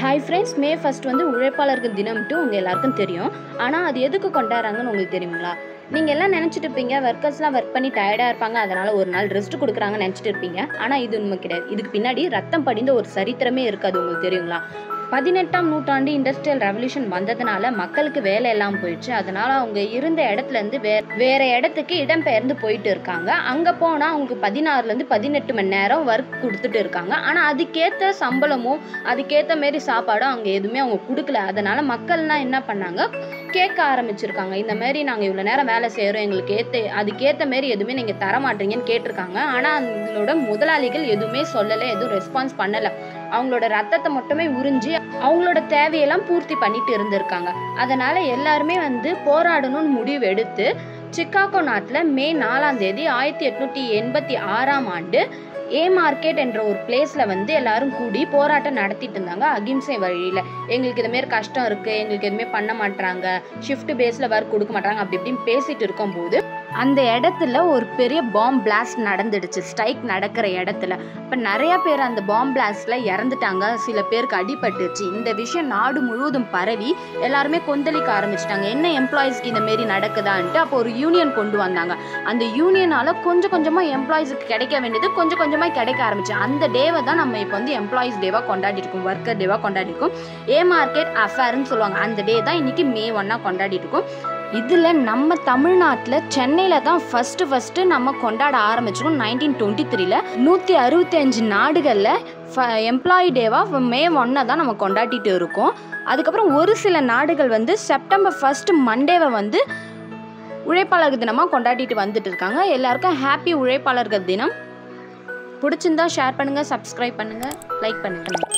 Hi friends, மே 1 வந்து உழைப்பாளர்கள் தினம்ட்டு உங்கள் எல்லாருக்கும் தெரியும். ஆனால் அது எதுக்கு கொண்டாடுறாங்கன்னு உங்களுக்கு தெரியுங்களா? நீங்கள் எல்லாம் நினச்சிட்டு இருப்பீங்க, ஒர்க்கர்ஸ்லாம் ஒர்க் பண்ணி டயர்டாக இருப்பாங்க, அதனால் ஒரு நாள் ரெஸ்ட் கொடுக்குறாங்கன்னு நினச்சிட்டு இருப்பீங்க. ஆனால் இது உண்மை கிடையாது. இதுக்கு பின்னாடி ரத்தம் படிந்த ஒரு சரித்திரமே இருக்காது. உங்களுக்கு தெரியுங்களா? 18ஆம் நூற்றாண்டு இண்டஸ்ட்ரியல் ரெவல்யூஷன் வந்ததுனால மக்களுக்கு வேலை எல்லாம் போயிடுச்சு. அதனால அவங்க இருந்த இடத்துலேருந்து வேற இடத்துக்கு இடம்பெயர்ந்து போயிட்டு இருக்காங்க. அங்கே போனால் அவங்களுக்கு 16லேருந்து 18 மணி நேரம் ஒர்க் கொடுத்துட்டு இருக்காங்க. ஆனால் அதுக்கேற்ற சம்பளமும் அதுக்கேற்ற மாரி சாப்பாடும் அங்கே எதுவுமே அவங்க கொடுக்கல. அதனால மக்கள்லாம் என்ன பண்ணாங்க, கேட்க ஆரம்பிச்சிருக்காங்க. இந்த மாதிரி நாங்கள் இவ்வளோ நேரம் வேலை செய்கிறோம், எங்களுக்கு அதுக்கேற்ற மாரி எதுவுமே நீங்கள் தர மாட்டீங்கன்னு கேட்டிருக்காங்க. ஆனால் அவங்களோட முதலாளிகள் எதுவுமே சொல்லலை, எதுவும் ரெஸ்பான்ஸ் பண்ணலை. அவங்களோட ரத்தத்தை மட்டுமே உறிஞ்சி அவங்களோட தேவையெல்லாம் பூர்த்தி பண்ணிட்டு இருந்திருக்காங்க. அதனால எல்லாருமே போராடணும்னு முடிவு எடுத்து சிக்காகோ நாட்டில் மே 4ஆம் தேதி 1886ஆம் ஆண்டு ஏ மார்க்கெட் என்ற ஒரு பிளேஸில் எல்லாரும் கூடி போராட்டம் நடத்திட்டு இருந்தாங்க. அகிம்சை வழியில் எங்களுக்கு இதுமாரி கஷ்டம் இருக்குது, எங்களுக்கு எதுவுமே பண்ண மாட்டாங்க, ஷிஃப்ட் பேஸில் ஒர்க் கொடுக்க மாட்டாங்க அப்படி இப்படின்னு பேசிட்டு இருக்கும்போது அந்த இடத்துல ஒரு பெரிய பாம் பிளாஸ்ட் நடந்துடுச்சு. ஸ்ட்ரைக் நடக்கிற இடத்துல இப்போ நிறையா பேர் அந்த பாம் பிளாஸ்டில் இறந்துட்டாங்க, சில பேருக்கு அடிபட்டுச்சு. இந்த விஷயம் நாடு முழுவதும் பரவி எல்லாருமே கொந்தளிக்க ஆரம்பிச்சிட்டாங்க. என்ன எம்ப்ளாயிஸ்க்கு இந்த மாரி நடக்குதான்ட்டு அப்போ ஒரு யூனியன் கொண்டு வந்தாங்க. அந்த யூனியனால் கொஞ்சம் கொஞ்சமாக எம்ப்ளாயிஸுக்கு கிடைக்க வேண்டியது கொஞ்சம் கொஞ்சமாக கிடைக்க ஆரம்பிச்சு. அந்த டேவை தான் நம்ம இப்போ எம்ப்ளாயிஸ் டேவாக கொண்டாடிருக்கோம், ஒர்க்கர் டேவாக கொண்டாடிருக்கோம். ஏ மார்க்கெட் அஃபேர்னு சொல்லுவாங்க. அந்த டே தான் இன்றைக்கி மே 1 கொண்டாடிருக்கோம். இதில் நம்ம தமிழ்நாட்டில் சென்னையில் தான் ஃபஸ்ட்டு நம்ம கொண்டாட ஆரம்பிச்சிருக்கோம். 1923 165 நாடுகளில் எம்ப்ளாயி டேவாக மே 1 தான் நம்ம கொண்டாடிட்டு இருக்கோம். அதுக்கப்புறம் ஒரு சில நாடுகள் செப்டம்பர் 1 மண்டேவை உழைப்பாளர்கள் தினமாக கொண்டாடிட்டு வந்துட்டு இருக்காங்க. எல்லாருக்கும் ஹாப்பி உழைப்பாளர்கள் தினம். பிடிச்சிருந்தா ஷேர் பண்ணுங்கள், சப்ஸ்கிரைப் பண்ணுங்கள், லைக் பண்ணுங்கள்.